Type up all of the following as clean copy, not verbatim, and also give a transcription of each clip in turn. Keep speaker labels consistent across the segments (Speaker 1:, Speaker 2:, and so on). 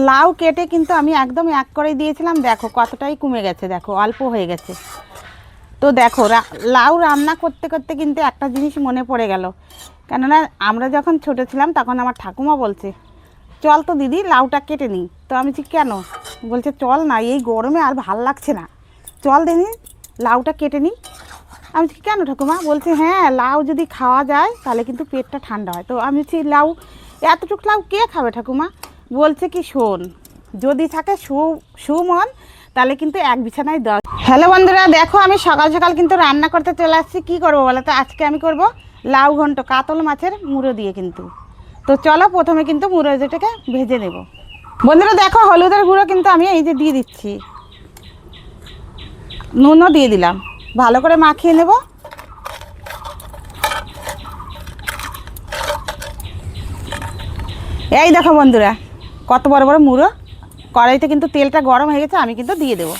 Speaker 1: লাউ কেটে কিন্তু আমি একদম এক করে দিয়েছিলাম, দেখো কতটাই কমে গেছে, দেখো অল্প হয়ে গেছে। তো দেখো লাউ রান্না করতে করতে কিন্তু একটা জিনিস মনে পড়ে গেল, কেননা আমরা যখন ছোটো ছিলাম তখন আমার ঠাকুমা বলছে, চল তো দিদি লাউটা কেটে নিই। তো আমি বলছি কেন? বলছে চল না, এই গরমে আর ভাল লাগছে না, চল দেখি লাউটা কেটে নিই। আমি বলছি কেন ঠাকুমা? বলছে হ্যাঁ, লাউ যদি খাওয়া যায় তাহলে কিন্তু পেটটা ঠান্ডা হয়। তো আমি বলছি লাউ, এতটুকু লাউ কে খাবে ঠাকুমা? বলছে কি শোন, যদি থাকে সুমন তাহলে কিন্তু এক বিছানায় দশ। হ্যালো বন্ধুরা, দেখো আমি সকাল সকাল কিন্তু রান্না করতে চলে আসছি। কী করবো বলো তো? আজকে আমি করব লাউ ঘন্ট কাতল মাছের মুড়ো দিয়ে কিন্তু। তো চলো প্রথমে কিন্তু মুড়োটাকে ভেজে নেব। বন্ধুরা দেখো, হলুদের গুঁড়ো কিন্তু আমি এই যে দিয়ে দিচ্ছি, নুনও দিয়ে দিলাম, ভালো করে মাখিয়ে নেব। এই দেখো বন্ধুরা, কত বড় বড় মুড়ো। কড়াইতে কিন্তু তেলটা গরম হয়ে গেছে, আমি কিন্তু দিয়ে দেবো।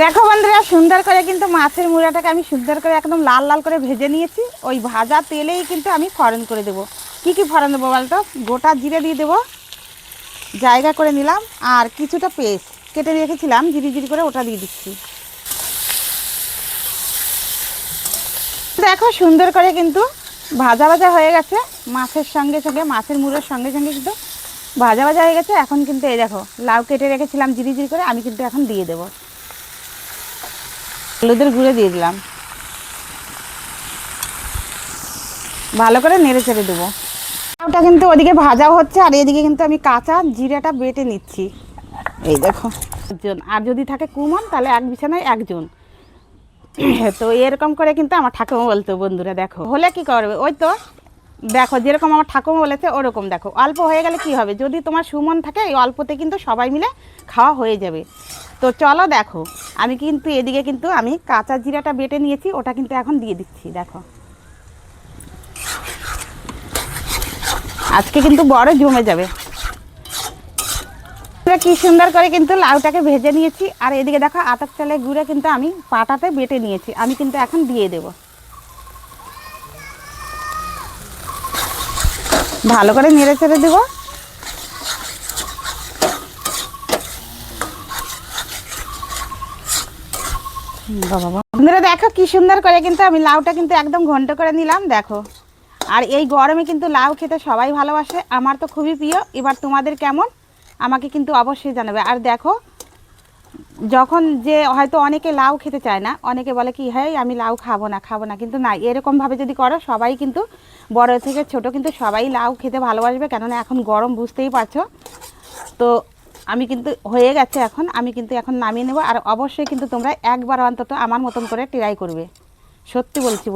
Speaker 1: দেখো বন্ধুরা, সুন্দর করে কিন্তু মাছের মুড়াটাকে আমি সুন্দর করে একদম লাল লাল করে ভেজে নিয়েছি। ওই ভাজা তেলেই কিন্তু আমি ফোড়ন করে দেবো। কি কি ফোড়ন দেবো বলতো? গোটা জিরে দিয়ে দেবো, জায়গা করে নিলাম, আর কিছুটা পেস্ট কেটে রেখেছিলাম জিরি জিরি করে, ওটা দিয়ে দিচ্ছি। দেখো সুন্দর করে কিন্তু ভাজা ভাজা হয়ে গেছে, মাছের সঙ্গে সঙ্গে, মাছের মুড়োর সঙ্গে সঙ্গে কিন্তু ভাজা ভাজা হয়ে গেছে। এখন কিন্তু এই দেখো লাউ কেটে রেখেছিলাম জিরি জিরি করে, আমি কিন্তু এখন দিয়ে দেবো। হলুদের গুঁড়ো দিয়ে দিলাম, ভালো করে নেড়ে চেড়ে দেবো। লাউটা কিন্তু ওদিকে ভাজাও হচ্ছে, আর এদিকে কিন্তু আমি কাঁচা জিরাটা বেটে নিচ্ছি। এই দেখো একজন, আর যদি থাকে কুমন তাহলে এক বিছানায় একজন। তো এরকম করে কিন্তু আমার ঠাকুমা বলতো। বন্ধুরা দেখো, হলে কি করবে? ওই তো দেখো, যেরকম আমার ঠাকুমা বলেছে ওরকম। দেখো অল্প হয়ে গেলে কি হবে, যদি তোমার সুমন থাকে এই অল্পতে কিন্তু সবাই মিলে খাওয়া হয়ে যাবে। তো চলো দেখো, আমি কিন্তু এদিকে কিন্তু আমি কাঁচা জিরাটা বেটে নিয়েছি, ওটা কিন্তু এখন দিয়ে দিচ্ছি। দেখো আজকে কিন্তু বড় জমে যাবে। কি সুন্দর করে কিন্তু লাউটাকে ভেজে নিয়েছি, আর এদিকে দেখো আতপ চালের গুঁড়ো কিন্তু আমি পাটাতে বেটে নিয়েছি, আমি কিন্তু এখন দিয়ে দেব। ভালো করে নেড়ে চেড়ে দেবো। বন্ধুরা দেখো কি সুন্দর করে কিন্তু আমি লাউটা কিন্তু একদম ঘন্ট করে নিলাম। দেখো, আর এই গরমে কিন্তু লাউ খেতে সবাই ভালোবাসে, আমার তো খুবই প্রিয়। এবার তোমাদের কেমন আমাকে কিন্তু অবশ্যই জানাবে। আর দেখো, যখন যে হয়তো অনেকে লাউ খেতে চায় না, অনেকে বলে কি হ্যাঁ আমি লাউ খাবো না, কিন্তু না, এরকমভাবে যদি করো সবাই কিন্তু, বড় থেকে ছোট কিন্তু সবাই লাউ খেতে ভালোবাসবে, কেননা এখন গরম বুঝতেই পারছো। তো আমি কিন্তু হয়ে গেছে, এখন আমি কিন্তু এখন নামিয়ে নেব। আর অবশ্যই কিন্তু তোমরা একবার অন্তত আমার মতন করে ট্রাই করবে, সত্যি বলছি।